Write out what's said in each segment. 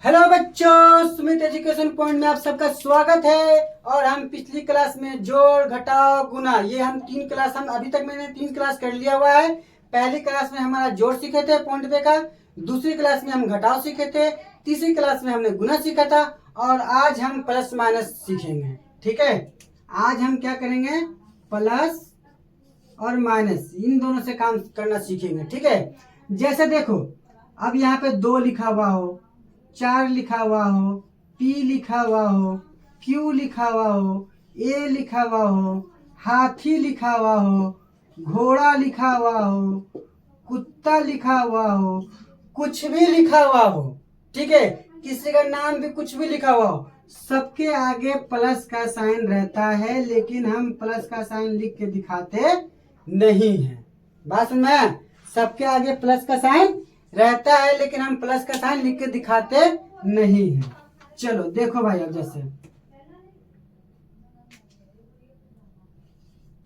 Hello बच्चों, Sumit education point में आप सबका स्वागत है। और हम पिछली क्लास में जोड़ घटाव गुना ये हम अभी तक मैंने 3 क्लास कर लिया हुआ है। पहली क्लास में हमारा जोड़ सीखे थे पॉइंट पे का, दूसरी क्लास में हम घटाव सीखे थे, तीसरी क्लास में हमने गुना सीखा था और आज हम प्लस माइनस सीखेंगे। ठीक है, आज हम क्या करेंगे, प्लस और माइनस इन दोनों से काम करना सीखेंगे। ठीक है, जैसे देखो अब यहाँ पे 2 लिखा हुआ हो, 4 लिखा हुआ हो, P लिखा हुआ हो, Q लिखा हुआ हो, A लिखा हुआ हो, हाथी लिखा हुआ हो, घोड़ा लिखा हुआ हो, कुत्ता लिखा हुआ हो, कुछ भी लिखा हुआ हो। ठीक है, किसी का नाम भी कुछ भी लिखा हुआ हो, सबके आगे प्लस का साइन रहता है, लेकिन हम प्लस का साइन लिख के दिखाते नहीं है। बात समझ में? सबके आगे प्लस का साइन रहता है, लेकिन हम प्लस का साइन लिख के दिखाते नहीं है। चलो देखो भाई, अब जैसे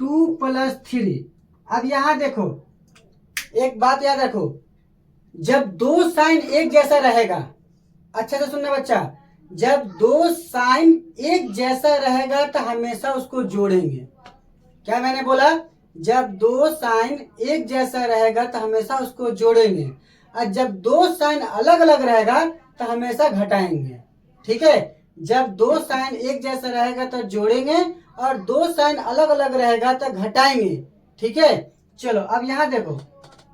2 + 3। अब यहां देखो, एक बात याद रखो, जब 2 साइन एक जैसा रहेगा, अच्छा से सुनना बच्चा, जब 2 साइन एक जैसा रहेगा तो हमेशा उसको जोड़ेंगे। क्या मैंने बोला? जब 2 साइन एक जैसा रहेगा तो हमेशा उसको जोड़ेंगे, और जब 2 साइन अलग अलग रहेगा तो हमेशा घटाएंगे। ठीक है, जब 2 साइन एक जैसा रहेगा तो जोड़ेंगे और 2 साइन अलग अलग रहेगा तो घटाएंगे। ठीक है, चलो अब यहाँ देखो,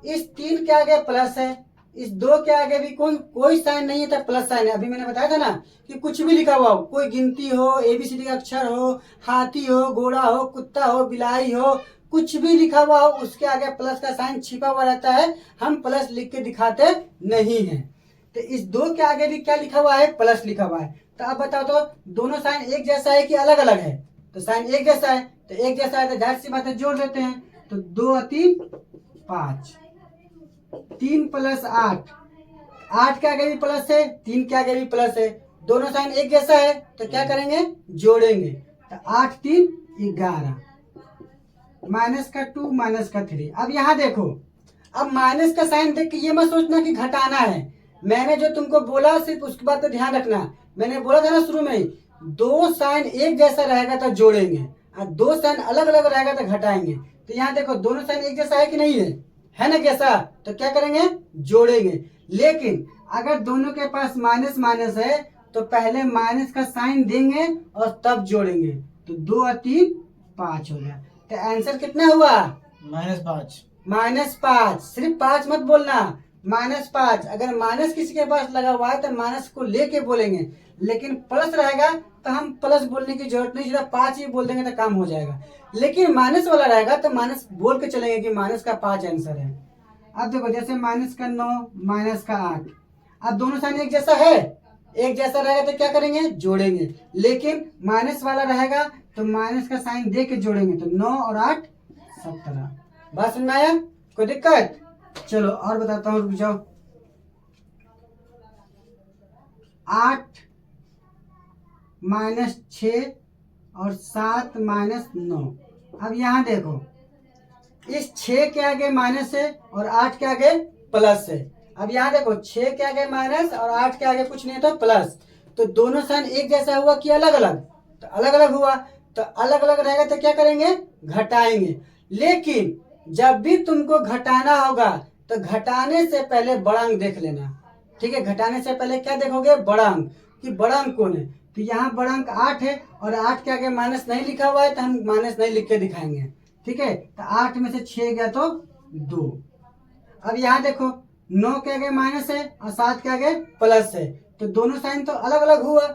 इस 3 के आगे प्लस है, इस 2 के आगे भी कोई साइन नहीं है तो प्लस साइन है। अभी मैंने बताया था ना कि कुछ भी लिखा हुआ हो, कोई गिनती हो, ABCD का अक्षर हो, हाथी हो, घोड़ा हो, कुत्ता हो, बिलाई हो, कुछ भी लिखा हुआ हो, उसके आगे प्लस का साइन छिपा हुआ रहता है, हम प्लस लिख के दिखाते नहीं है। तो इस 2 के आगे भी क्या लिखा हुआ है? प्लस लिखा हुआ है। तो अब बताओ तो दोनों साइन एक जैसा है कि अलग अलग है? तो साइन एक जैसा है, तो एक जैसा है तो जाहिर सी बात है जोड़ देते हैं। तो 2 और 3 5, 3 + 8, 8 के आगे भी प्लस है, 3 के आगे भी प्लस है, दोनों साइन एक जैसा है तो क्या करेंगे? जोड़ेंगे। तो 8 3 11, माइनस का 2 माइनस का 3। अब यहाँ देखो, अब माइनस का साइन देख के ये मत सोचना कि घटाना है। मैंने जो तुमको बोला सिर्फ उसकी बात पे ध्यान रखना। मैंने बोला था ना शुरू में ही, 2 साइन एक जैसा रहेगा तो जोड़ेंगे और 2 साइन अलग अलग रहेगा तो घटाएंगे। तो यहाँ देखो दोनों साइन एक जैसा है कि नहीं है ना जैसा, तो क्या करेंगे? जोड़ेंगे। लेकिन अगर दोनों के पास माइनस माइनस है तो पहले माइनस का साइन देंगे और तब जोड़ेंगे। तो 2 और 3 5 हो गया। तो आंसर कितना हुआ? -5। -5। सिर्फ 5 मत बोलना, -5। अगर माइनस किसी के पास लगा हुआ है तो माइनस को लेके बोलेंगे, लेकिन प्लस रहेगा तो हम प्लस बोलने की जरूरत नहीं, सीधा 5 ही बोल देंगे तो काम हो जाएगा। लेकिन माइनस वाला रहेगा तो माइनस बोल के चलेंगे कि माइनस का 5 आंसर है। अब देखो, जैसे माइनस का 9 माइनस का 8, अब दोनों साइन एक जैसा है, एक जैसा रहेगा तो क्या करेंगे? जोड़ेंगे। लेकिन माइनस वाला रहेगा तो माइनस का साइन दे के जोड़ेंगे। तो 9 और 8 17। बात समझ में आया? कोई दिक्कत? चलो और बताता हूँ, रुक जाओ। 8 - 6 और 7 - 9। अब यहाँ देखो, इस 6 के आगे माइनस है और 8 के आगे प्लस है। अब यहाँ देखो, 6 के आगे माइनस और 8 के आगे कुछ नहीं है तो प्लस। तो दोनों साइन एक जैसा हुआ कि अलग अलग? तो अलग अलग हुआ। तो अलग अलग रहेगा तो क्या करेंगे? घटाएंगे। लेकिन जब भी तुमको घटाना होगा तो घटाने से पहले बड़ा अंक देख लेना। ठीक है, घटाने से पहले क्या देखोगे? बड़ा अंक, कि बड़ा अंक कौन है। तो यहाँ बड़ा अंक 8 है और 8 के आगे माइनस नहीं लिखा हुआ है तो हम माइनस नहीं लिख के दिखाएंगे। ठीक है, तो 8 में से 6 गया तो 2। अब यहाँ देखो, 9 के आगे माइनस है और 7 के आगे प्लस है, तो दोनों साइन तो अलग अलग हुआ।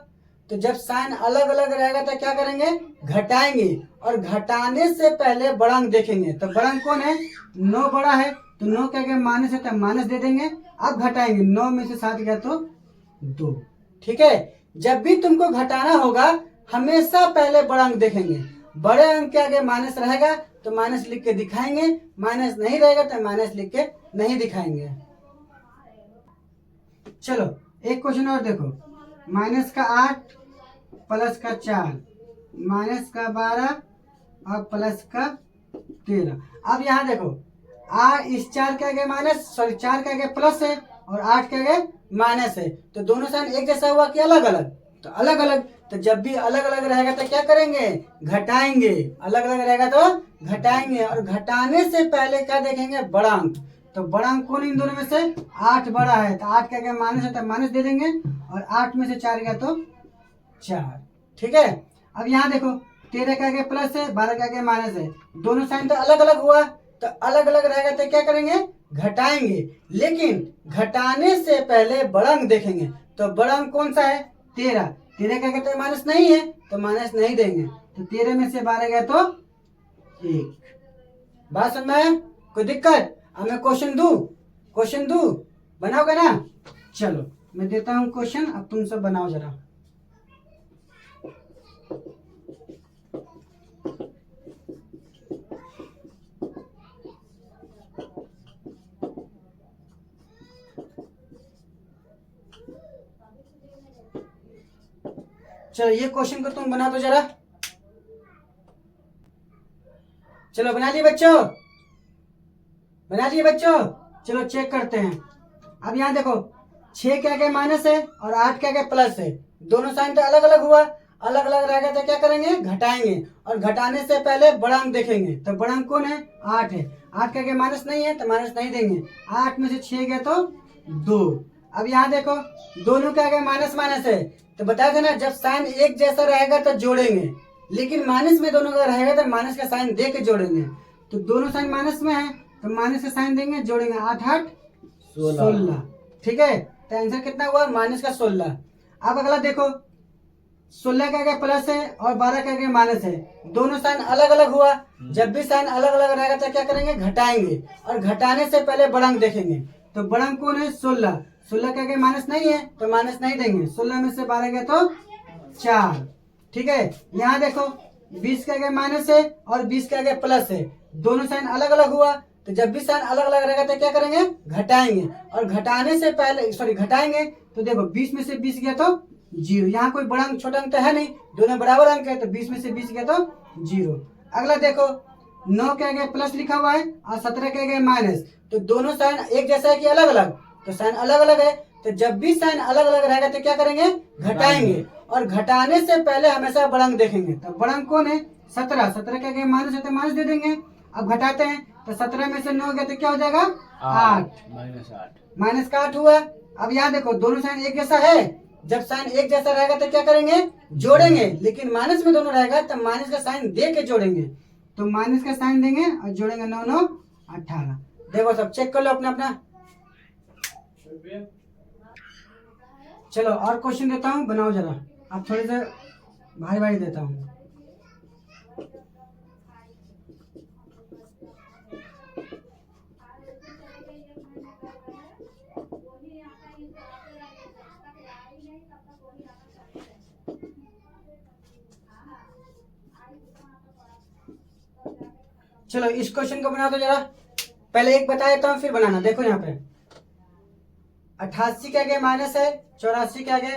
तो जब साइन अलग अलग रहेगा तो क्या करेंगे? घटाएंगे, और घटाने से पहले बड़ा अंक देखेंगे। तो बड़ा अंक कौन है? 9 बड़ा है, तो 9 के आगे माइनस है तो माइनस दे देंगे। अब घटाएंगे, 9 में से 7 गया तो 2। ठीक है, जब भी तुमको घटाना होगा हमेशा पहले बड़ा अंक देखेंगे। बड़े अंक के आगे माइनस रहेगा तो माइनस लिख के दिखाएंगे, माइनस नहीं रहेगा तो माइनस लिख के नहीं दिखाएंगे। चलो एक क्वेश्चन और देखो, माइनस का 8 प्लस का 4, माइनस का 12 और प्लस का 13। अब यहाँ देखो, इस 4 के आगे माइनस, 4 के आगे प्लस है और 8 के आगे माइनस है, तो दोनों साइन एक जैसा हुआ कि अलग अलग? तो अलग अलग। तो जब भी अलग अलग रहेगा तो क्या करेंगे? घटाएंगे। अलग अलग रहेगा तो घटाएंगे, और घटाने से पहले क्या देखेंगे? बड़ा अंक। तो बड़ा अंक कौन इन दोनों में से? 8 बड़ा है, तो 8 क्या गया? माइनस है, तो माइनस दे देंगे, और 8 में से 4 गया तो 4। ठीक है। अब यहाँ देखो, 13 क्या गया? प्लस है, 12 क्या गया? माइनस है। दोनों साइन तो अलग अलग हुआ, तो अलग अलग रहेगा तो क्या करेंगे? घटाएंगे। लेकिन घटाने से पहले बड़ा अंक देखेंगे। तो बड़ा अंक कौन सा है? 13। 13 क्या कहते हैं? माइनस नहीं है, तो माइनस नहीं देंगे। तो 13 में से 12 गया तो 1। बात समझ में आया? कोई दिक्कत? अब मैं क्वेश्चन दू, बनाओगे ना? चलो मैं देता हूँ क्वेश्चन, अब तुम सब बनाओ जरा। चलो ये क्वेश्चन को तुम बना दो जरा। चलो बना लिए बच्चों? बना लिए बच्चों? चलो चेक करते हैं। अब यहाँ देखो, 6 क्या क्या माइनस है, और 8 क्या क्या प्लस है। दोनों साइन तो अलग अलग हुआ, अलग अलग रहेगा तो क्या करेंगे? घटाएंगे। और घटाने से पहले बड़ा अंक देखेंगे। तो बड़ा अंक कौन है? 8 है। 8 क्या क्या माइनस नहीं है, तो माइनस नहीं देंगे। 8 में से 6 गया तो 2। अब यहाँ देखो, दोनों क्या क्या माइनस माइनस है, तो बता देना जब साइन एक जैसा रहेगा तो जोड़ेंगे, लेकिन माइनस में दोनों का रहेगा तो माइनस का साइन दे के जोड़ेंगे। तो दोनों साइन माइनस में है, तो माइनस का साइन देंगे, जोड़ेंगे। 8 8 16। ठीक है, तो आंसर कितना हुआ? माइनस का 16। अब अगला देखो, 16 क्या क्या प्लस है, और 12 क्या क्या माइनस है। दोनों साइन अलग अलग हुआ, जब भी साइन अलग अलग रहेगा तो क्या करेंगे? घटाएंगे। और घटाने से पहले बड़ा अंक देखेंगे। तो बड़ा अंक कौन है? 16। 16 क्या क्या माइनस नहीं है, तो माइनस नहीं देंगे। 16 में से 12 गया तो 4। ठीक है। यहाँ देखो, 20 क्या क्या माइनस है, और 20 क्या क्या प्लस है। दोनों साइन अलग अलग हुआ, तो जब भी साइन अलग अलग रहेगा तो क्या करेंगे? घटाएंगे। और घटाने से पहले घटाएंगे, तो देखो 20 में से 20 गया तो 0। यहाँ कोई बड़ा अंक छोटा अंक तो है नहीं, दोनों बराबर अंक है, तो 20 में से 20 गया तो 0। अगला देखो, 9 क्या गया? प्लस लिखा हुआ है, और 17 क्या गया? माइनस। तो दोनों साइन एक जैसा है कि अलग अलग? तो साइन अलग अलग है, तो जब भी साइन अलग अलग रहेगा तो क्या करेंगे? घटाएंगे। और घटाने से पहले हमेशा बड़ा अंक देखेंगे। तो बड़ा अंक कौन है? 17। 17 क्या गया? माइनस है, तो माइनस दे देंगे। अब घटाते हैं, तो 17 में से 9 गया तो क्या हो जाएगा? 8। माइनस का 8 हुआ। अब यहाँ देखो, दोनों साइन एक जैसा है, जब साइन एक जैसा रहेगा तो क्या करेंगे? जोड़ेंगे। लेकिन माइनस में दोनों रहेगा तो माइनस का साइन दे के जोड़ेंगे। तो माइनस का साइन देंगे और जोड़ेंगे। 9 9 18। देखो सब चेक कर लो अपना अपना। चलो और क्वेश्चन देता हूँ, बनाओ जरा। अब थोड़े से भारी भारी देता हूँ। चलो इस क्वेश्चन को बना दो जरा। पहले एक बता देता हूँ, फिर बनाना। देखो यहाँ पे 88 क्या गया? माइनस है। 84 क्या गया?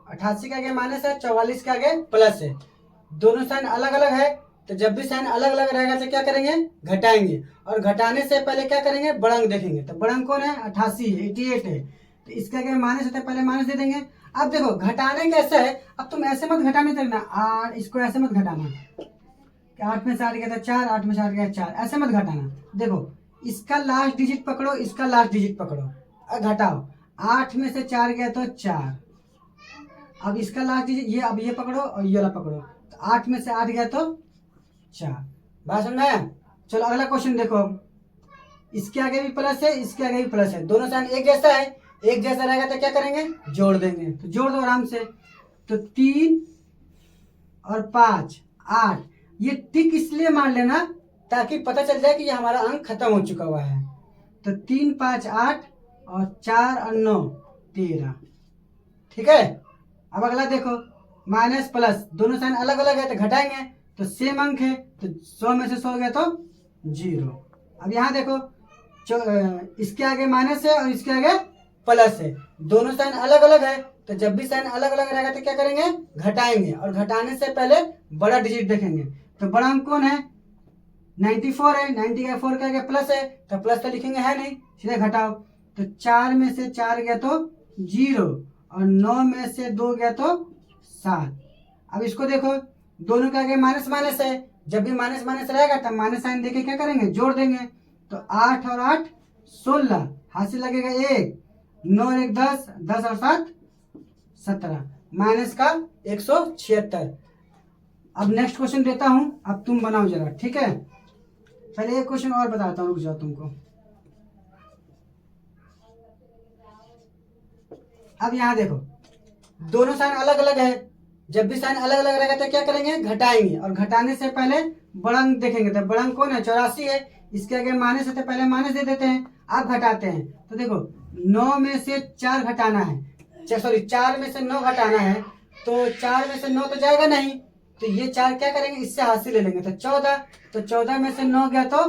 88 क्या गया? माइनस है। 44 क्या गया? प्लस है। दोनों साइन अलग अलग है, तो जब भी साइन अलग अलग रहेगा तो क्या करेंगे? घटाएंगे। और घटाने से पहले क्या करेंगे? बड़ा अंक देखेंगे। तो बड़ा अंक कौन है? 88 है। तो इसका क्या माइनस होता है, पहले माइनस दे देंगे। अब देखो घटाने कैसे है, अब तुम ऐसे मत घटाने देना, और इसको ऐसे मत घटाना। 8 में से 8 गया था 4, 8 में से 8 गया 4, ऐसे मत घटाना। देखो इसका लास्ट डिजिट पकड़ो, इसका लास्ट डिजिट पकड़ो, घटाओ। 8 में से 4 गया तो 4। अब इसका लास्ट डिजिट ये, अब ये पकड़ो और ये वाला पकड़ो, तो 8 में से 8 गया तो 4। बात समझ में आया? चलो अगला क्वेश्चन देखो। इसके आगे भी प्लस है, इसके आगे भी प्लस है, दोनों साइन एक जैसा है। एक जैसा रहेगा तो क्या करेंगे? जोड़ देंगे। तो जोड़ दो आराम से। तो 3 और 5 8। ये टिक इसलिए मार लेना ताकि पता चल जाए कि ये हमारा अंक खत्म हो चुका हुआ है। तो 3 5 8 और 4 और 9 13। ठीक है। अब अगला देखो, माइनस प्लस, दोनों साइन अलग अलग है तो घटाएंगे, तो सेम अंक है, तो 100 में से 100 गया तो 0। अब यहाँ देखो, इसके आगे माइनस है और इसके आगे प्लस है, दोनों साइन अलग अलग है, तो जब भी साइन अलग अलग रहेगा तो क्या करेंगे? घटाएंगे। और घटाने से पहले बड़ा डिजिट देखेंगे। तो बड़ा अंक कौन है? 94 है। 90 का 4 का प्लस है, तो प्लस तो लिखेंगे है नहीं, सीधे घटाओ। तो 4 में से 4 गया तो 0 और 9 में से 2 गया तो 7। अब इसको देखो, दोनों के आगे माइनस माइनस है, जब भी माइनस माइनस रहेगा तब माइनस साइन देके क्या करेंगे, जोड़ देंगे। तो 8 और 8 16, हासिल लगेगा 1, 9 और 1 10, 10 और 7 17, माइनस का 176। अब नेक्स्ट क्वेश्चन देता हूं, अब तुम बनाओ जरा, ठीक है। पहले एक क्वेश्चन और बताता हूँ, रुक जाओ तुमको। अब यहाँ देखो, दोनों साइन अलग अलग है, जब भी साइन अलग अलग रहेगा तो क्या करेंगे, घटाएंगे, और घटाने से पहले बड़ा अंक देखेंगे। तो बड़ा अंक कौन है, 84 है, इसके आगे माइनस है तो पहले माइनस दे देते हैं, अब घटाते हैं। तो देखो 9 में से 4 घटाना है, सॉरी 4 में से 9 घटाना है, तो 4 में से 9 तो जाएगा नहीं, तो ये 4 क्या करेंगे, इससे हासिल ले लेंगे, तो 14, तो 14 में से 9 गया तो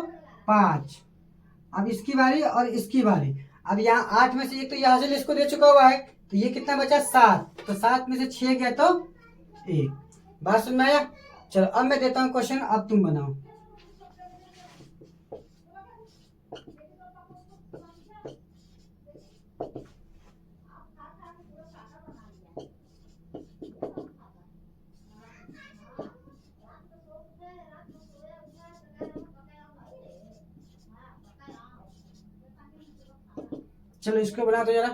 5। अब इसकी बारी और इसकी बारी। अब यहाँ 8 में से एक तो ये हासिल इसको दे चुका हुआ है, तो ये कितना बचा, 7, तो 7 में से 6 गया तो 1। बात सुन में आया। चलो अब मैं देता हूँ क्वेश्चन, अब तुम बनाओ। चलो इसको बना दो जरा।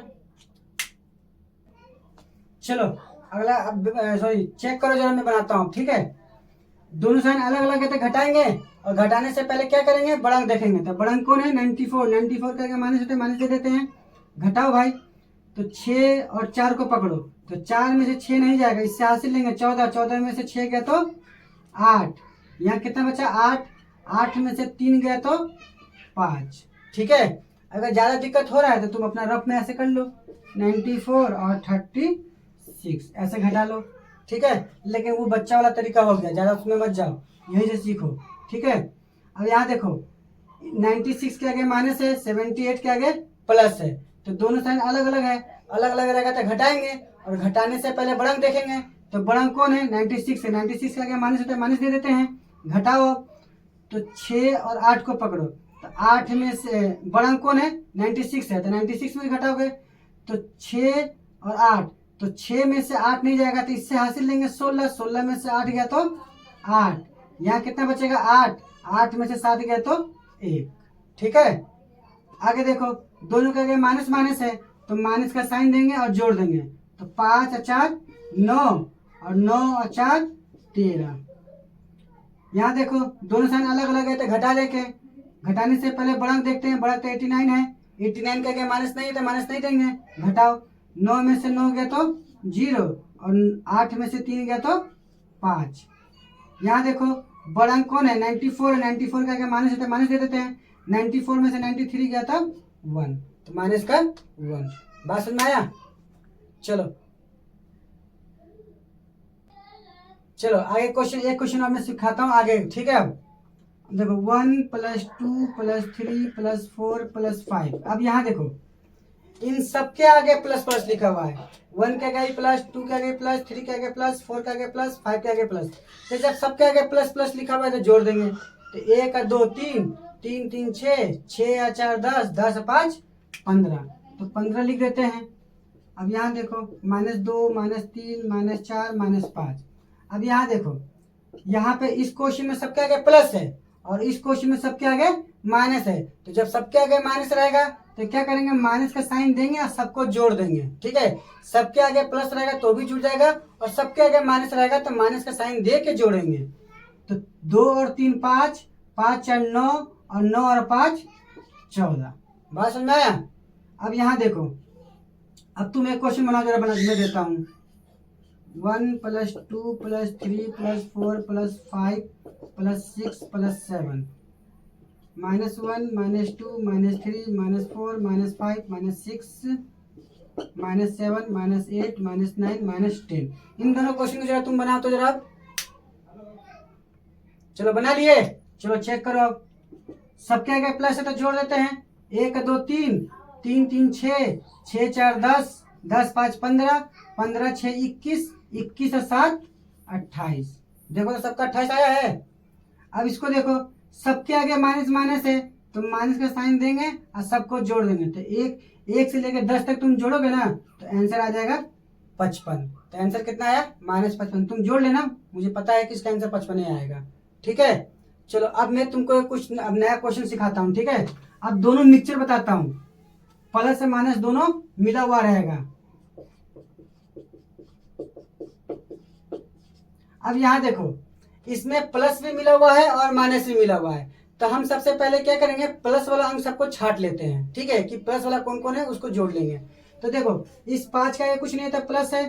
चलो अगला, अब सॉरी चेक करो जरा, मैं बनाता हूँ, ठीक है। दोनों साइन अलग अलग है तो घटाएंगे, और घटाने से पहले क्या करेंगे, बड़ा अंक देखेंगे। तो बड़ा अंक कौन है, 94, 94 का माइनस होते माइनस दे देते हैं, घटाओ भाई। तो 6 और 4 को पकड़ो, तो 4 में से 6 नहीं जाएगा, इससे हासिल लेंगे 14, 14 में से 6 गया तो 8, यहाँ कितना बचा 8, 8 में से 3 गया तो 5, ठीक है। अगर ज़्यादा दिक्कत हो रहा है तो तुम अपना रफ में ऐसे कर लो, 94 और 36 ऐसे घटा लो, ठीक है। लेकिन वो बच्चा वाला तरीका हो गया, ज़्यादा उसमें मत जाओ, यही से सीखो, ठीक है। अब यहाँ देखो 96 के आगे माइनस है, 78 के आगे प्लस है, तो दोनों साइन अलग अलग है, अलग अलग रहेगा तो घटाएंगे, और घटाने से पहले बड़ा अंक देखेंगे। तो बड़ा अंक कौन है, 96 है, 96 के आगे माइनस है तो माइनस दे देते हैं, घटाओ। तो 6 और 8 को पकड़ो, तो 8 में से बड़ा अंक कौन है, 96 है, तो 96 में घटाओगे तो 6 और 8, तो 6 में से 8 नहीं जाएगा, तो इससे हासिल लेंगे 16, 16 में से 8 गया तो 8, यहाँ कितना बचेगा 8, 8 में से 7 गया तो 1, ठीक है। आगे देखो, दोनों के आगे माइनस माइनस है, तो माइनस का साइन देंगे और जोड़ देंगे। तो 5 और 4 9, और 9 और 4 13। यहाँ देखो दोनों साइन अलग अलग है तो घटा देंगे, घटाने से पहले बड़ा देखते हैं, बड़ा तो 89 है, 89 के आगे माइनस नहीं है तो माइनस नहीं देंगे, घटाओ। 9 में से 9 गया तो 0, और 8 में से 3 गया तो 5। यहाँ देखो बड़ा अंक कौन है, 94 है, 94 के आगे माइनस है तो माइनस दे देते हैं, 94 में से 93 गया था 1, तो माइनस का 1। बात समझ में आया। चलो चलो आगे क्वेश्चन, एक क्वेश्चन और मैं सिखाता हूँ आगे, ठीक है। अब देखो 1 + 2 + 3 + 4 + 5। अब यहाँ देखो इन सबके आगे प्लस प्लस लिखा हुआ है, 1 के आगे प्लस, 2 के आगे प्लस, 3 के आगे प्लस, 4 के आगे प्लस, 5 के आगे प्लस। तो जब सबके आगे प्लस प्लस लिखा हुआ है तो जोड़ देंगे। तो 1 और 2 3, 3 3 6, 6 और 4 10, 10 और 5 15, तो 15 लिख देते हैं। अब यहाँ देखो -2, -3, -4, -5। अब यहाँ देखो, यहाँ पे इस क्वेश्चन में सबके आगे प्लस है और इस क्वेश्चन में सबके आगे माइनस है, तो जब सबके आगे माइनस रहेगा तो क्या करेंगे, माइनस का साइन देंगे और सबको जोड़ देंगे, ठीक है। सबके आगे प्लस रहेगा तो भी जुड़ जाएगा, और सबके आगे माइनस रहेगा तो माइनस का साइन दे के जोड़ेंगे। तो 2 और 3 5, 5 और 9, और 9 और 5 14। बात समझ में आया। अब यहाँ देखो, अब तुम एक क्वेश्चन बना, जरा बना मैं देता हूँ। 1 + 2 + 3 + 4 + 5 + 6 + 7, -1 -2 -3 -4 -5 -6 -7 -8 -9 -10। इन दोनों क्वेश्चन को जरा तुम बनाओ तो जरा। चलो बना लिए, चलो चेक करो। सबके आगे प्लस है तो जोड़ देते हैं, 1 2 3, 3 3 6, 6 4 10, 10 5 15, 15 6 21, 21 और 7 28। देखो तो सबका 28 आया है। अब इसको देखो, सबके आगे माइनस माइनस है तो माइनस का साइन देंगे और सबको जोड़ देंगे। तो 1 से लेकर 10 तक तुम जोड़ोगे ना तो आंसर आ जाएगा 55। तो आंसर कितना आया -55। तुम जोड़ लेना, मुझे पता है कि इसका आंसर 55 ही आएगा। ठीक है, चलो अब मैं तुमको कुछ अब नया क्वेश्चन सिखाता हूँ। ठीक है, अब दोनों मिक्सचर बताता हूँ, प्लस से माइनस दोनों मिला हुआ रहेगा। अब यहाँ देखो, इसमें प्लस भी मिला हुआ है और माइनस भी मिला हुआ है। तो हम सबसे पहले क्या करेंगे, प्लस वाला अंक सबको छाट लेते हैं। ठीक है, कि प्लस वाला कौन कौन है उसको जोड़ लेंगे। तो देखो, इस 5 का आगे कुछ नहीं था, प्लस है,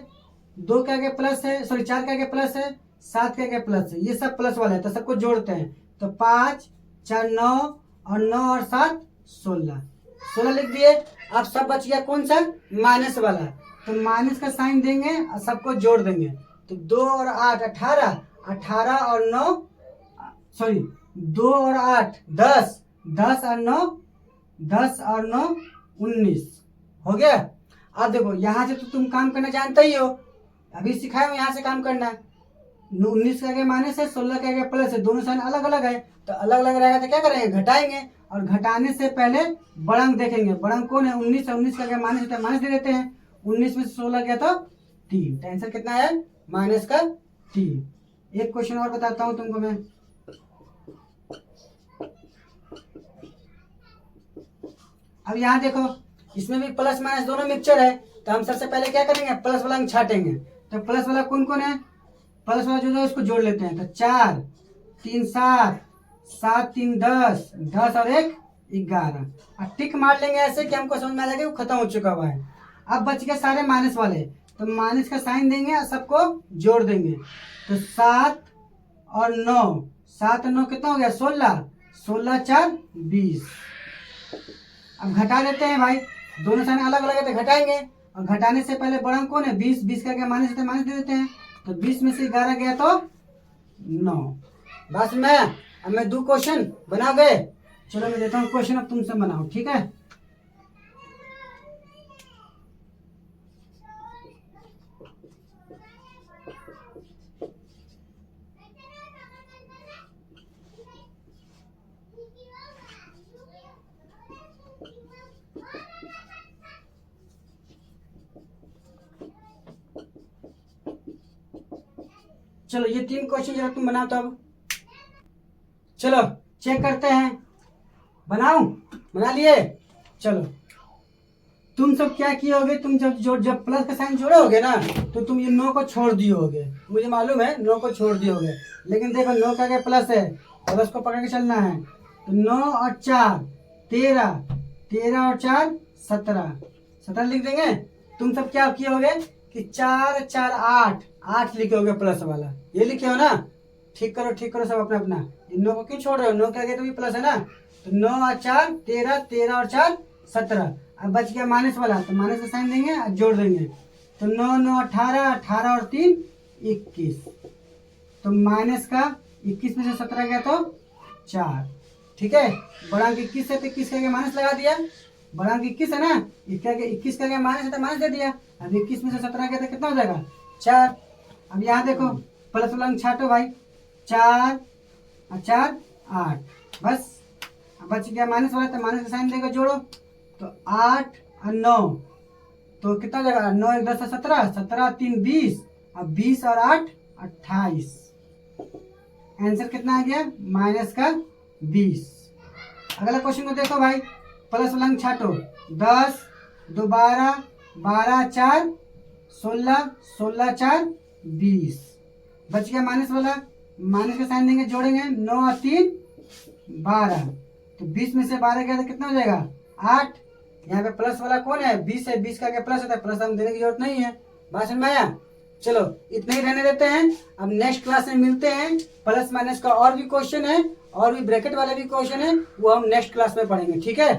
2 के आगे प्लस है, सॉरी 4 के आगे प्लस है, 7 के आगे प्लस है, ये सब प्लस वाला है। तो सबको जोड़ते हैं। तो 5 4 9 और 9 और 7 16 लिख दिए। अब सब बच गया कौन सा, माइनस वाला। तो माइनस का साइन देंगे और सबको जोड़ देंगे। तो 2 और 8 18, 18 और 9 सॉरी 2 और 8 10, 10 और 9 10 और 9 19 हो गया। अब देखो यहाँ से तो तुम काम करना जानते ही हो, अभी सिखाया हूँ यहाँ से काम करना। 19 के आगे माइनस है, 16 के आगे प्लस है, दोनों साइन अलग अलग है। तो अलग अलग रहेगा तो क्या करेंगे, घटाएंगे। और घटाने से पहले बड़ा अंक देखेंगे, बड़ा अंक कौन है 19 है, 19 के आगे माइनस है तो माइनस दे देते हैं। 19 में से 16 गया तो 3। तो आंसर कितना है -3। एक क्वेश्चन और बताता हूँ तुमको मैं। अब यहाँ देखो, इसमें भी प्लस माइनस दोनों मिक्सचर है। तो हम सबसे पहले क्या करेंगे, प्लस वाला अंक छाटेंगे। तो प्लस वाला कौन कौन है, प्लस वाला जो है उसको जोड़ लेते हैं। तो 4 3 7, 7 3 10, 10 और 1 11। और टिक मार लेंगे ऐसे कि हमको समझ में आ जाएगा वो खत्म हो चुका हुआ है। अब बच गए सारे माइनस वाले। तो माइनस का साइन देंगे और सबको जोड़ देंगे। तो 7 और 9, 7 और 9 कितना हो गया 16, 16 4 20। अब घटा देते हैं भाई, दोनों साइन अलग अलग है तो घटाएंगे। और घटाने से पहले बड़ा अंक कौन है 20, 20 का क्या माइनस है तो माइनस दे देते हैं। तो 20 में से 11 गया तो 9। बस मैं अब मैं 2 क्वेश्चन बना गए। चलो मैं देता हूँ क्वेश्चन, अब तुमसे बनाओ। ठीक है, चलो ये 3 क्वेश्चन जरा तुम बनाओ। तो अब चलो चेक करते हैं, बनाऊं, बना लिए। चलो तुम सब क्या किए होगे, तुम जब प्लस का साइन जोड़े होगे ना तो तुम ये 9 को छोड़ दिए होगे, मुझे मालूम है 9 को छोड़ दिए होगे। लेकिन देखो 9 का आगे प्लस है, प्लस को पकड़ के चलना है। तो 9 और 4 13, 13 और 4 17 लिख देंगे। तुम सब क्या किए होगे कि 4 4 8 लिखे होगे प्लस वाला, ये लिखे हो ना। ठीक करो सब अपना अपना। 9 को क्यों छोड़ रहे हो, 9 के आगे तो भी प्लस है ना। तो 9 और 4 13, 13 और 4 17। अब बच गया माइनस वाला, तो माइनस का साइन देंगे और जोड़ देंगे। तो 9 9 18, 18 और 3 21। तो माइनस का 21 में से 17 गया तो 4। ठीक है, बड़ा अंक 21 है तो 21 के आगे माइनस लगा दिया। बड़ा अंक 21 है ना, 21 के आगे माइनस है तो माइनस दे दिया। अब 21 में से 17 गया तो कितना हो जाएगा 4। अब यहाँ देखो प्लस वाला अंक छाटो भाई, 4 और 4 8। बस अब बच गया माइनस वाला, तो माइनस का साइन देकर जोड़ो। तो 8 और 9 तो कितना हो जाएगा, 9 1 10 17, 17 3 20, अब 20 और 8 28। आंसर कितना आ गया -20। अगला क्वेश्चन को देखो भाई, प्लस वाला अंक छाटो। 10 2 12, 12 4 16, 16 4 20। बच गया माइनस वाला, माइनस का साइन देंगे जोड़ेंगे। 9 और 3 12। तो 20 में से 12 गया तो कितना हो जाएगा 8। यहाँ पे प्लस वाला कौन है 20 है, 20 का क्या प्लस होता है, प्लस हम देने की जरूरत नहीं है। बात समझ में आया। चलो इतना ही रहने देते हैं, अब नेक्स्ट क्लास में मिलते हैं। प्लस माइनस का और भी क्वेश्चन है और भी ब्रैकेट वाले भी क्वेश्चन है, वो हम नेक्स्ट क्लास में पढ़ेंगे। ठीक है।